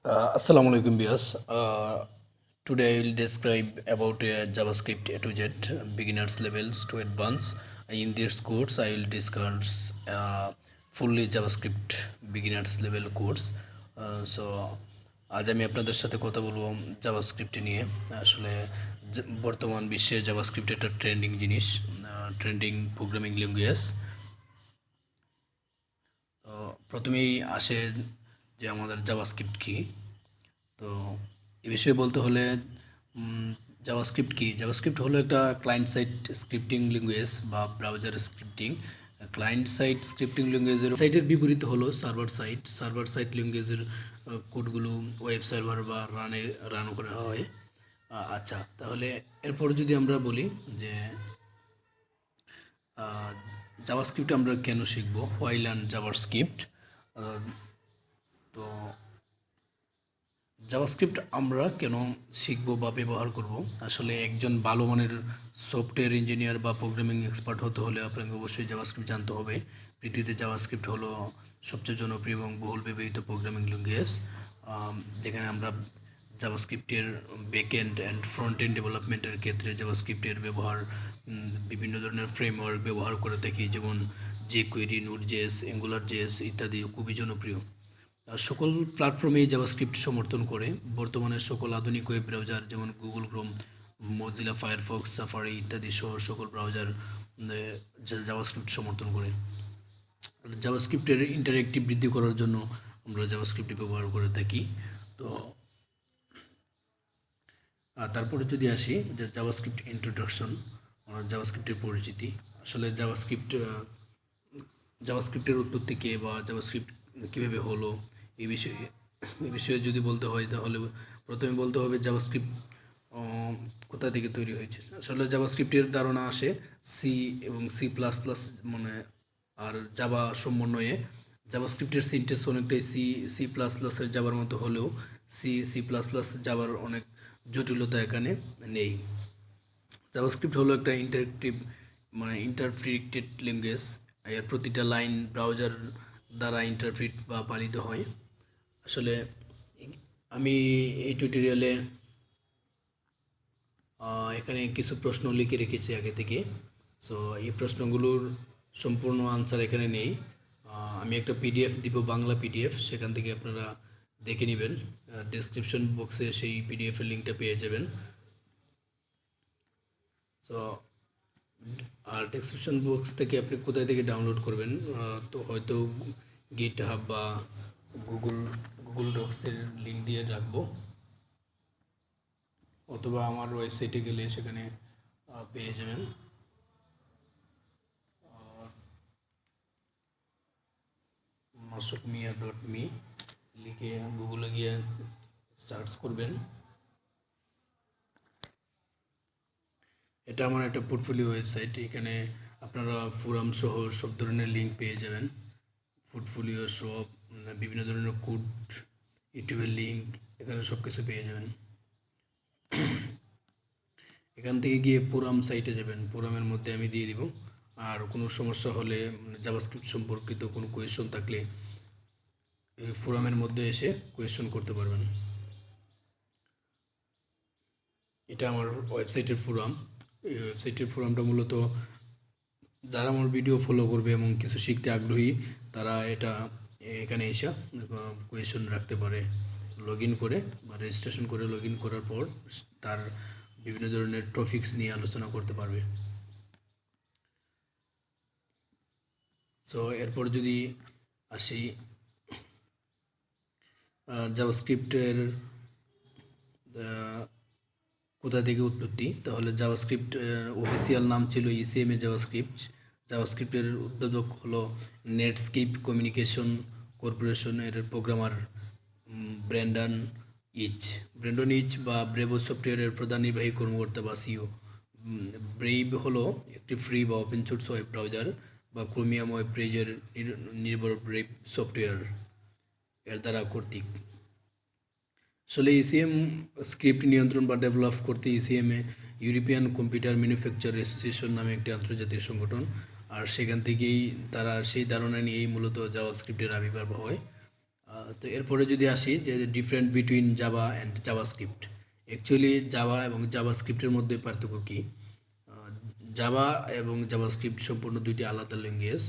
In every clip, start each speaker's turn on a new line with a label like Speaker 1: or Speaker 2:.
Speaker 1: Assalamu alaikum viewers. Today I will describe about JavaScript A to Z, beginners levels to advanced. In this course, I will discuss fully JavaScript beginners level course. So আজ আমি আপনাদের সাথে কথা বলবো JavaScript নিয়ে। আসলে বর্তমান বিশ্বে জাভাস্ক্রিপ্ট একটা ট্রেন্ডিং জিনিস, ট্রেন্ডিং প্রোগ্রামিং ল্যাঙ্গুয়েজ। তো প্রথমেই আসে যে আমাদের জাভাস্ক্রিপ্ট কী। তো এ বিষয়ে বলতে হলে জাভাস্ক্রিপ্ট কি, জাভাস্ক্রিপ্ট হলো একটা ক্লায়েন্ট সাইড স্ক্রিপ্টিং ল্যাঙ্গুয়েজ বা browser scripting. Client side scripting ল্যাঙ্গুয়েজের সাইটের বিপরীত হলো সার্ভার সাইড ল্যাঙ্গুয়েজের কোডগুলো ওয়েব সার্ভার বা রান করা হয়। আচ্ছা, তাহলে এরপর যদি আমরা বলি যে জাভাস্ক্রিপ্ট আমরা কেন শিখবো, হোয়াই লার্ন জাভাস্ক্রিপ্ট। তো জাভাস্ক্রিপ্ট আমরা কেন শিখব বা ব্যবহার করব? আসলে একজন ভালো মানের সফটওয়্যার ইঞ্জিনিয়ার বা প্রোগ্রামিং এক্সপার্ট হতে হলে আপনাকে অবশ্যই জাভাস্ক্রিপ্ট জানতে হবে। পৃথিবীতে জাভাস্ক্রিপ্ট হলো সবচেয়ে জনপ্রিয় এবং বহুল ব্যবহৃত প্রোগ্রামিং ল্যাঙ্গুয়েজ, যেখানে আমরা জাভাস্ক্রিপ্টের ব্যাকএন্ড অ্যান্ড ফ্রন্ট এন্ড ডেভেলপমেন্টের ক্ষেত্রে জাভাস্ক্রিপ্টের ব্যবহার বিভিন্ন ধরনের ফ্রেমওয়ার্ক ব্যবহার করে থাকি, যেমন jQuery, node.js, AngularJS ইত্যাদি খুবই জনপ্রিয়। সকল প্ল্যাটফর্মেই জাভাস্ক্রিপ্ট সমর্থন করে। বর্তমানে সকল আধুনিক ওয়েব ব্রাউজার যেমন Google Chrome, Mozilla Firefox, safari ইত্যাদি সহ সকল ব্রাউজার জাভাস্ক্রিপ্ট সমর্থন করে। জাভাস্ক্রিপ্টের ইন্টারেক্টিভ বৃদ্ধি করার জন্য আমরা জাভাস্ক্রিপ্ট ব্যবহার করে থাকি। তো তারপরে যদি আসি যে জাভাস্ক্রিপ্ট ইন্ট্রোডাকশন, জাভাস্ক্রিপ্টের পরিচিতি। আসলে জাভাস্ক্রিপ্টের উৎপত্তি কে বা জাভাস্ক্রিপ্ট কীভাবে হলো, এই বিষয়ে যদি বলতে হয় তাহলে প্রথমে বলতে হবে জাভাস্ক্রিপ্ট কোথা থেকে তৈরি হয়েছে। আসলে জাভাস্ক্রিপ্টের ধারণা আসে সি এবং C++, মানে আর জাভা সমন্বয়ে। জাভাস্ক্রিপ্টের সিনটেক্স অনেকটাই সি++এর জাভার মতো হলেও C++ জাভার অনেক জটিলতা এখানে নেই। জাভাস্ক্রিপ্ট হলো একটা ইন্টারপ্রিটেড ল্যাঙ্গুয়েজ। এর প্রতিটা লাইন ব্রাউজার দ্বারা ইন্টারপ্রিট বা পালিত হয়। আসলে আমি এই টিউটোরিয়ালে এখানে কিছু প্রশ্ন লিখে রেখেছি আগে থেকে। সো এই প্রশ্নগুলোর সম্পূর্ণ আনসার এখানে নেই। আমি একটা পিডিএফ দিব, বাংলা পিডিএফ, সেখান থেকে আপনারা দেখে নেবেন। ডেসক্রিপশন বক্সে সেই পিডিএফের লিঙ্কটা পেয়ে যাবেন। সো আর ডেসক্রিপশন বক্স থেকে আপনি কোথায় থেকে ডাউনলোড করবেন, তো হয়তো গিটহাব বা গুগল ডক্সের লিঙ্ক দিয়ে রাখবো, অথবা আমার ওয়েবসাইটে গেলে সেখানে পেয়ে যাবেন। masukmia.me লিখে গুগলে গিয়ে সার্চ করবেন। এটা আমার একটা পোর্টফোলিও ওয়েবসাইট। এখানে আপনারা ফোরাম সহ সব ধরনের লিঙ্ক পেয়ে যাবেন। পোর্টফোলিও সব বিভিন্ন ধরনের কোড, ইউটিউবের লিঙ্ক, এখানে সব কিছু পেয়ে যাবেন। এখান থেকে গিয়ে ফোরাম সাইটে যাবেন, ফোরামের মধ্যে আমি দিয়ে দিব। আর কোনো সমস্যা হলে, জাভাস্ক্রিপ্ট সম্পর্কিত কোনো কোয়েশ্চন থাকলে এই ফোরামের মধ্যে এসে কোয়েশ্চন করতে পারবেন। এটা আমার ওয়েবসাইটের ফোরাম। এই ওয়েবসাইটের ফোরামটা মূলত যারা আমার ভিডিও ফলো করবে এবং কিছু শিখতে আগ্রহী তারা এখানে এসে কোয়েশ্চন রাখতে পারে। লগ ইন করে বা রেজিস্ট্রেশন করে লগ ইন করার পর তার বিভিন্ন ধরনের টপিকস নিয়ে আলোচনা করতে পারবে। সো এরপর যদি আসি জাভাস্ক্রিপ্টের কোথা থেকে উৎপত্তি, তাহলে জাভাস্ক্রিপ্ট অফিসিয়াল নাম ছিল ECMA জাভাস্ক্রিপ্ট। জাভাস্ক্রিপ্টের উদ্বোধক হলো নেটস্কেপ কমিউনিকেশন কর্পোরেশন এর প্রোগ্রামার ব্র্যান্ডন ইচ বা ব্রেভো সফটওয়্যারের প্রধান নির্বাহী কর্মকর্তা বা সিও। ব্রেভ হলো একটি ফ্রি বা ওপেন সোর্স ওয়েব ব্রাউজার বা ক্রোমিয়াম ওয়েব পেজের নির্ভর ব্রেভ সফটওয়্যার এর দ্বারা কর্তৃক। আসলে ECM স্ক্রিপ্ট নিয়ন্ত্রণ বা ডেভেলপ করতে ECMA European computer manufacture association নামে একটি আন্তর্জাতিক সংগঠন। আর সেখান থেকেই তারা সেই ধারণা নিয়েই মূলত জাভাস্ক্রিপ্টের আবির্ভাব হয়। তো এরপরে যদি আসি যে different between Java and JavaScript, actually Java এবং জাভাস্ক্রিপ্টের মধ্যে পার্থক্য কী? জাভা এবং জাভাস্ক্রিপ্ট সম্পূর্ণ দুইটি আলাদা ল্যাঙ্গুয়েজ।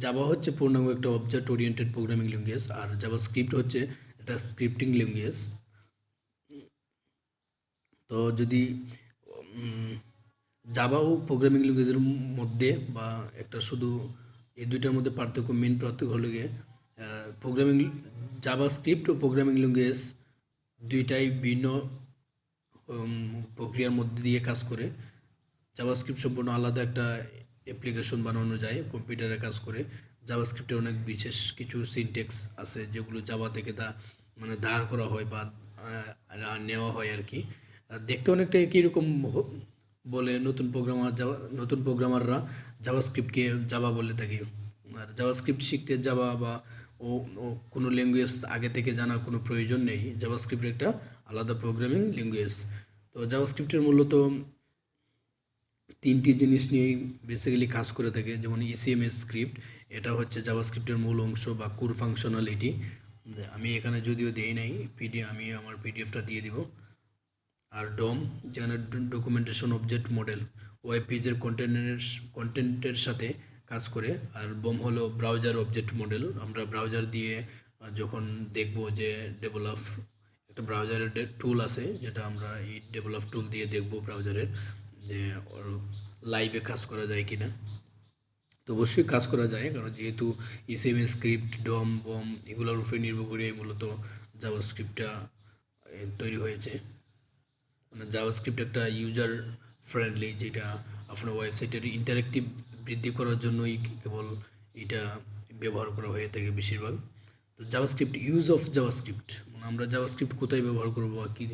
Speaker 1: জাভা হচ্ছে পূর্ণাঙ্গ একটা অবজেক্ট ওরিয়েন্টেড প্রোগ্রামিং ল্যাঙ্গুয়েজ, আর জাভাস্ক্রিপ্ট হচ্ছে একটা স্ক্রিপ্টিং ল্যাঙ্গুয়েজ। তো যদি জাভা ও প্রোগ্রামিং ল্যাঙ্গুয়েজের মধ্যে বা একটা শুধু এই দুইটার মধ্যে পার্থক্য, মেন পার্থক্য হলো গিয়ে প্রোগ্রামিং জাভাস্ক্রিপ্ট ও প্রোগ্রামিং ল্যাঙ্গুয়েজ দুইটাই ভিন্ন প্রক্রিয়ার মধ্যে দিয়ে কাজ করে। জাভাস্ক্রিপ্ট সম্পূর্ণ আলাদা একটা অ্যাপ্লিকেশন বানানো যায়, কম্পিউটারে কাজ করে। জাভাস্ক্রিপ্টে অনেক বিশেষ কিছু সিনটেক্স আছে যেগুলো জাভা থেকে মানে ধার করা হয় বা নেওয়া হয় আর কি। দেখতে অনেকটা একই রকম বলে নতুন প্রোগ্রামাররা জাভাস্ক্রিপ্টকে জাভা বলে থাকি। আর জাভাস্ক্রিপ্ট শিখতে জাভা বা ও ও কোনো ল্যাঙ্গুয়েজ আগে থেকে জানার কোনো প্রয়োজন নেই। জাভাস্ক্রিপ্ট একটা আলাদা প্রোগ্রামিং ল্যাঙ্গুয়েজ। তো জাভাস্ক্রিপ্টের মূলত তিনটি জিনিস নিয়েই বেসিক্যালি কাজ করে থাকে, যেমন ইসিএমএস স্ক্রিপ্ট, এটা হচ্ছে জাভাস্ক্রিপ্টের মূল অংশ বা কোর ফাংশনালিটি। আমি এখানে যদিও দিই নাই আমি আমার পিডিএফটা দিয়ে দিব। আর ডম, যেখানে ডকুমেন্টেশন অবজেক্ট মডেল, ওয়েব পেজের কন্টেন্টের সাথে কাজ করে। আর বম হলো ব্রাউজার অবজেক্ট মডেল, আমরা ব্রাউজার দিয়ে যখন দেখব যে ডেভেলপ একটা ব্রাউজারের টুল আছে, যেটা আমরা এই ডেভেলপ টুল দিয়ে দেখব ব্রাউজারের যে লাইভে কাজ করা যায় কি না। তো অবশ্যই কাজ করা যায়, কারণ যেহেতু ইসিএমএস স্ক্রিপ্ট, ডম, বম এগুলোর উপরে নির্ভর করে মূলত জাভাস্ক্রিপ্টটা তৈরি হয়েছে। মানে জাভাস্ক্রিপ্ট একটা ইউজার ফ্রেন্ডলি, যেটা আপনার ওয়েবসাইটের ইন্টারেক্টিভ বৃদ্ধি করার জন্যই কেবল এটা ব্যবহার করা হয়ে থাকে বেশিরভাগ। তো জাভাস্ক্রিপ্ট, ইউজ অফ জাভাস্ক্রিপ্ট, মানে আমরা জাভাস্ক্রিপ্ট কোথায় ব্যবহার করবো বা কী,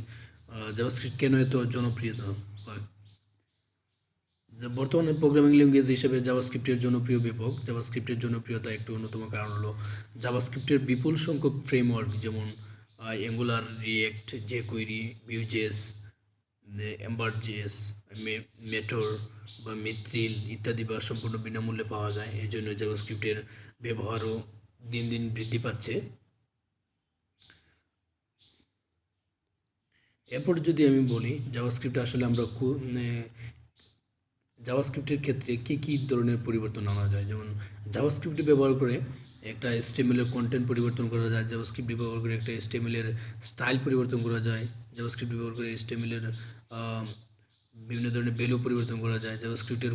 Speaker 1: জাভাস্ক্রিপ্ট কেন এত জনপ্রিয়তা বা বর্তমানে প্রোগ্রামিং ল্যাঙ্গুয়েজ হিসেবে জাভাস্ক্রিপ্টের জনপ্রিয় ব্যাপক। জাভাস্ক্রিপ্টের জনপ্রিয়তা একটি অন্যতম কারণ হলো জাভাস্ক্রিপ্টের বিপুল সংখ্যক ফ্রেমওয়ার্ক, যেমন অ্যাঙ্গুলার, রিয়েক্ট, জেকুইরি, ভিউজেস, এম্বার.js, মেটর বা মিত্রিল ইত্যাদি বা সম্পূর্ণ বিনামূল্যে পাওয়া যায়। এই জন্য জাভাস্ক্রিপ্টের ব্যবহারও দিন দিন বৃদ্ধি পাচ্ছে। এরপর যদি আমি বলি জাভাস্ক্রিপ্ট আসলে আমরা জাভাস্ক্রিপ্টের ক্ষেত্রে কী কী ধরনের পরিবর্তন আনা যায়, যেমন জাভাস্ক্রিপ্ট ব্যবহার করে একটা এসটিএমএলের কন্টেন্ট পরিবর্তন করা যায়, জাভাস্ক্রিপ্ট ব্যবহার করে একটা এসটিএমএলের স্টাইল পরিবর্তন করা যায়, জাভাস্ক্রিপ্ট ব্যবহার করে এসটিএমএলের বিভিন্ন ধরনের ভ্যালু পরিবর্তন করা যায়, জাভাস্ক্রিপ্টের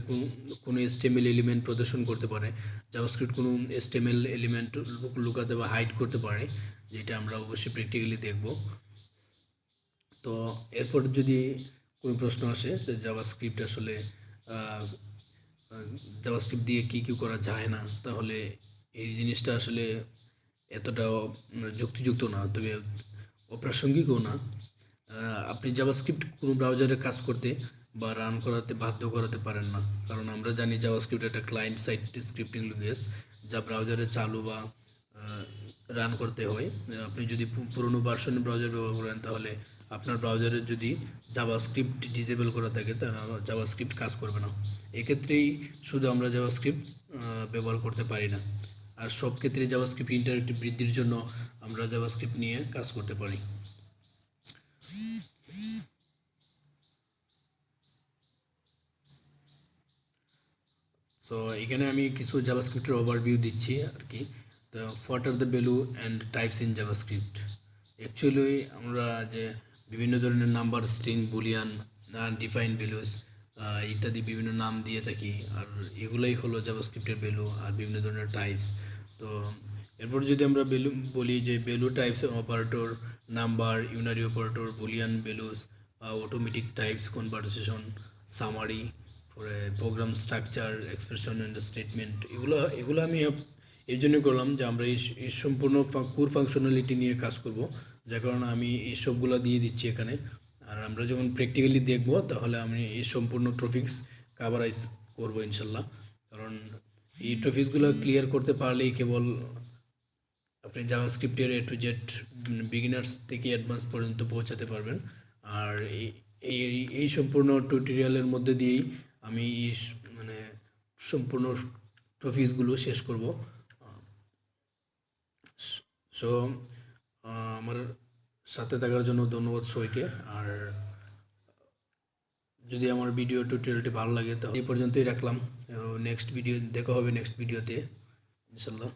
Speaker 1: কোনো এসটিএমএল এলিমেন্ট প্রদর্শন করতে পারে, জাভাস্ক্রিপ্ট কোনো এসটিএমএল এলিমেন্ট লুকাতে বা হাইড করতে পারে, যেটা আমরা অবশ্যই প্র্যাকটিক্যালি দেখব। তো এরপর যদি কোনো প্রশ্ন আসে যে জাভাস্ক্রিপ্ট আসলে জাভাস্ক্রিপ্ট দিয়ে কী কী করা যায় না, তাহলে এই জিনিসটা আসলে এতটা যুক্তিযুক্ত না, তবে অপ্রাসঙ্গিকও না। আপনি জাভাস্ক্রিপ্ট কোনো ব্রাউজারে কাজ করতে বা রান করাতে বাধ্য করাতে পারেন না, কারণ আমরা জানি জাভাস্ক্রিপ্ট একটা ক্লায়েন্ট সাইড স্ক্রিপ্টিং ল্যাঙ্গুয়েজ, যা ব্রাউজারে চালু বা রান করতে হয়। আপনি যদি পুরনো ভার্সনে ব্রাউজার ব্যবহার করেন, তাহলে আপনার ব্রাউজারে যদি জাভাস্ক্রিপ্ট ডিসেবল করা থাকে, তাহলে জাভাস্ক্রিপ্ট কাজ করবে না। এক্ষেত্রেই শুধু আমরা জাভাস্ক্রিপ্ট ব্যবহার করতে পারি না। আর সব ক্ষেত্রে জাভাস্ক্রিপ্ট ইন্টারেক্টিভ বৃদ্ধির জন্য আমরা জাভাস্ক্রিপ্ট নিয়ে কাজ করতে পারি। সো এখানে আমি কিছু জাভাস্ক্রিপ্টের ওভারভিউ দিচ্ছি আর কি। তো what are the value and types in JavaScript, actually আমরা যে বিভিন্ন ধরনের number, string, Boolean, define values ইত্যাদি বিভিন্ন নাম দিয়ে থাকি, আর এগুলোই হলো জাভাস্ক্রিপ্টের ভ্যালু আর বিভিন্ন ধরনের টাইপস। তো এরপর যদি আমরা ভ্যালু বলি যে value types, operator, number, unary operator, Boolean values, automatic types, conversation, summary, পরে program structure, expression and statement, এগুলো আমি এই জন্য করলাম যে আমরা এই সম্পূর্ণ কোর ফাংশনালিটি নিয়ে কাজ করব, যার কারণে আমি এই সবগুলো দিয়ে দিচ্ছি এখানে। আর আমরা যখন প্র্যাকটিক্যালি দেখব, তাহলে আমি এই সম্পূর্ণ টপিক্স কাভারাইজ করবো ইনশাল্লাহ, কারণ এই টপিক্সগুলো ক্লিয়ার করতে পারলেই কেবল আপনি জাভাস্ক্রিপ্টের এ টু জেড বিগিনার্স থেকে অ্যাডভান্স পর্যন্ত পৌঁছাতে পারবেন। আর এই সম্পূর্ণ টিউটোরিয়ালের মধ্যে দিয়েই আমি মানে সম্পূর্ণ টপিকসগুলো শেষ করব। সো আমার সাথে থাকার জন্য ধন্যবাদ সবাইকে। আর যদি আমার ভিডিও টিউটোরিয়ালটি ভালো লাগে তাহলে এই পর্যন্তই রাখলাম। নেক্সট ভিডিও দেখা হবে নেক্সট ভিডিওতে ইনশাল্লাহ।